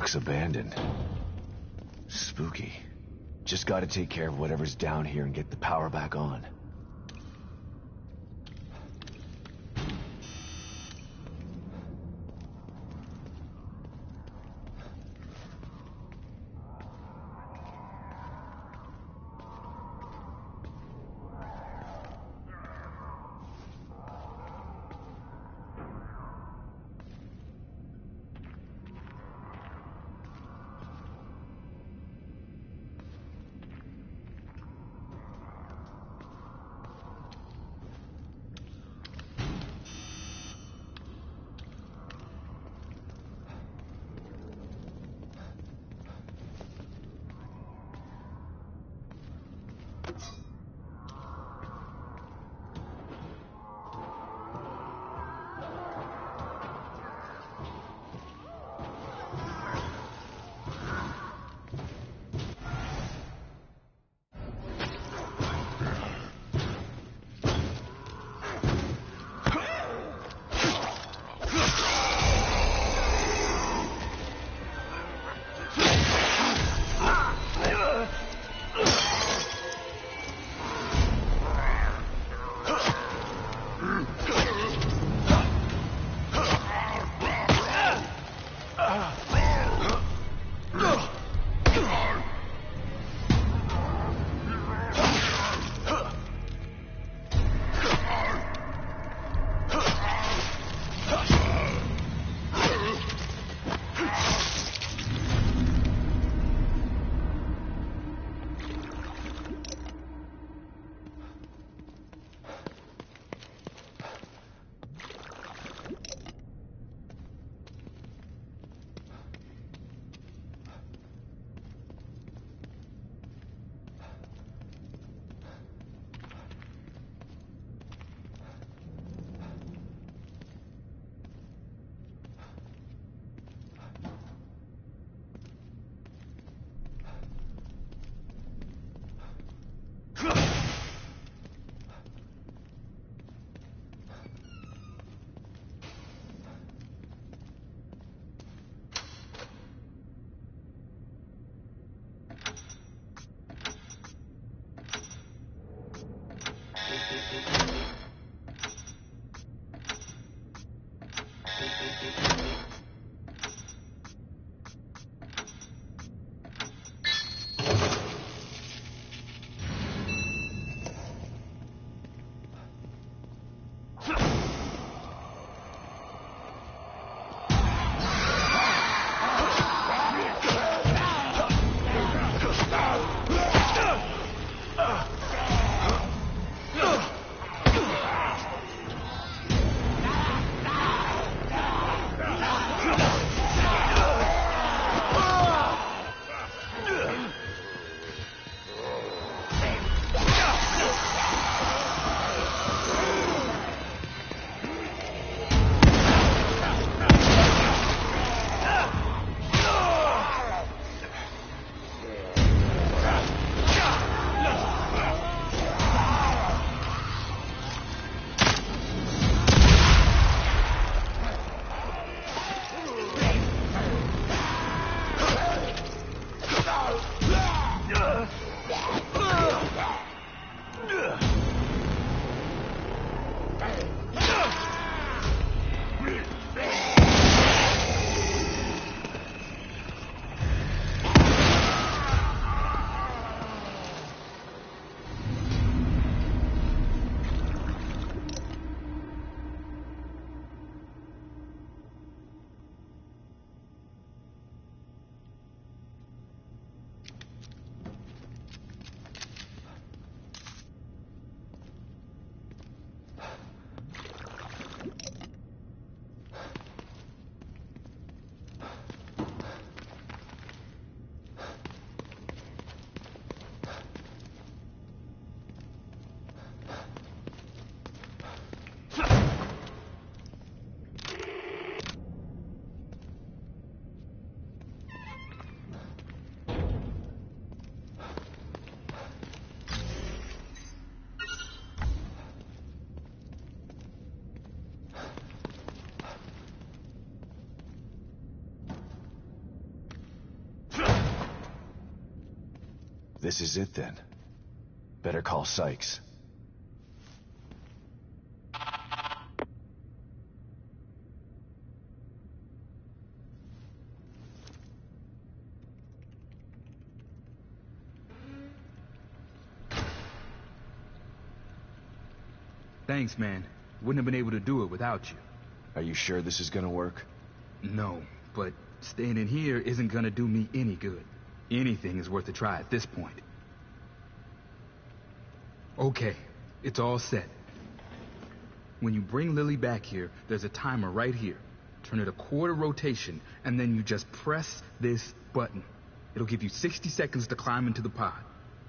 looks abandoned. Spooky. Just gotta take care of whatever's down here and get the power back on. This is it then. Better call Sykes. Thanks, man. Wouldn't have been able to do it without you. Are you sure this is gonna work? No, but staying in here isn't gonna do me any good. Anything is worth a try at this point. Okay, it's all set. When you bring Lily back here, there's a timer right here. Turn it a quarter rotation, and then you just press this button. It'll give you 60 seconds to climb into the pod.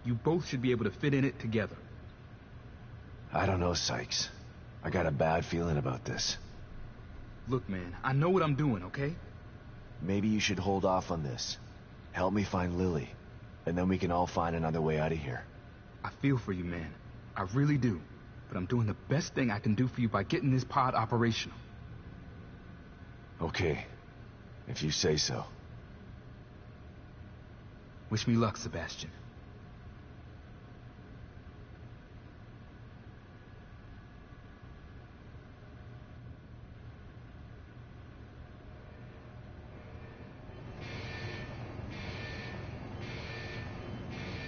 You both should be able to fit in it together. I don't know, Sykes. I got a bad feeling about this. Look, man, I know what I'm doing, okay? Maybe you should hold off on this. Help me find Lily, and then we can all find another way out of here. I feel for you, man. I really do. But I'm doing the best thing I can do for you by getting this pod operational. Okay, if you say so. Wish me luck, Sebastian.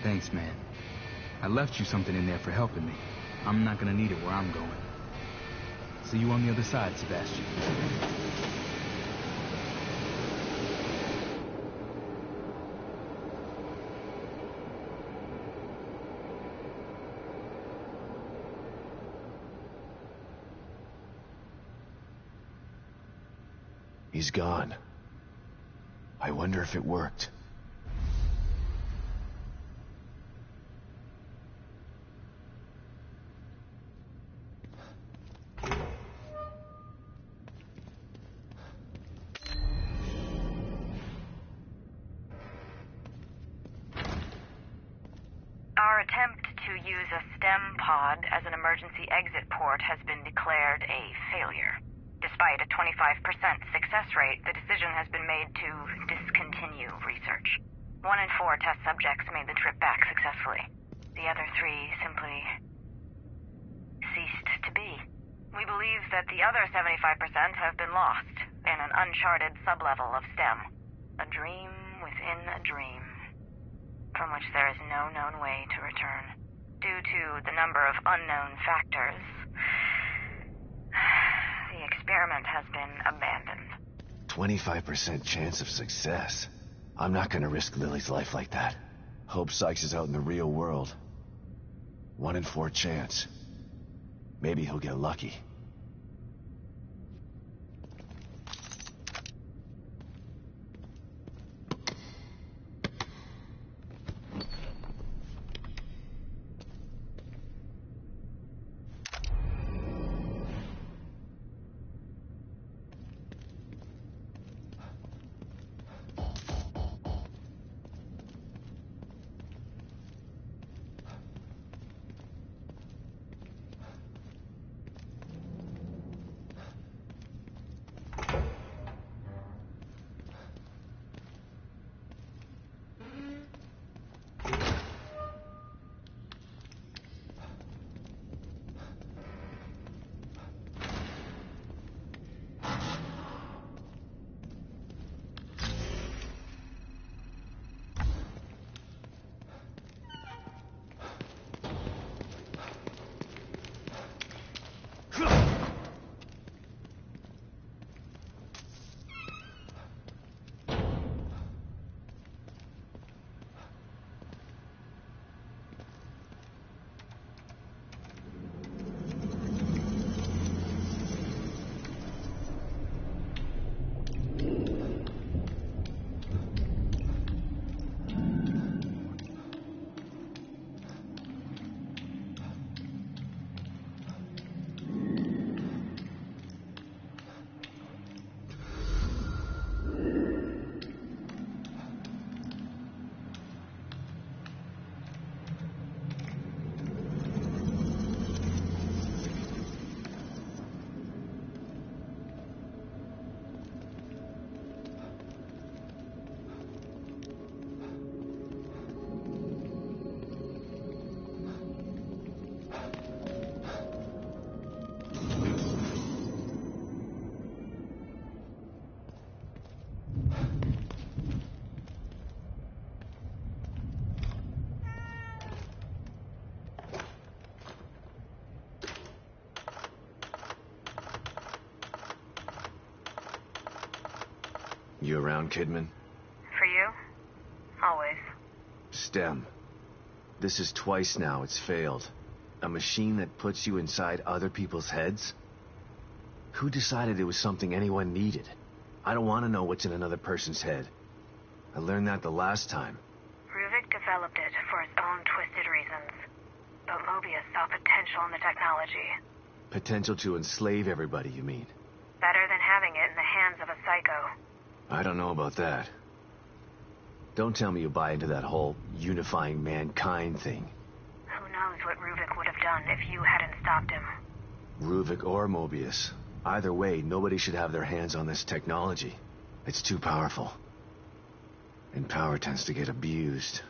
Thanks, man. I left you something in there for helping me. I'm not gonna need it where I'm going. See you on the other side, Sebastian. He's gone. I wonder if it worked. Our attempt to use a STEM pod as an emergency exit port has been declared a failure. Despite a 25% success rate, the decision has been made to discontinue research. 1 in 4 test subjects made the trip back successfully. The other 3 simply ceased to be. We believe that the other 75% have been lost in an uncharted sublevel of STEM. A dream within a dream, from which there is no known way to return. Due to the number of unknown factors, the experiment has been abandoned. 25% chance of success. I'm not gonna risk Lily's life like that. Hope Sykes is out in the real world. 1 in 4 chance. Maybe he'll get lucky. You around, Kidman? For you? Always. STEM. This is twice now it's failed. A machine that puts you inside other people's heads? Who decided it was something anyone needed? I don't want to know what's in another person's head. I learned that the last time. Ruvik developed it for his own twisted reasons. But Mobius saw potential in the technology. Potential to enslave everybody, you mean? Better than having it in the hands of a psycho. I don't know about that. Don't tell me you buy into that whole unifying mankind thing. Who knows what Ruvik would have done if you hadn't stopped him. Ruvik or Mobius. Either way, nobody should have their hands on this technology. It's too powerful. And power tends to get abused.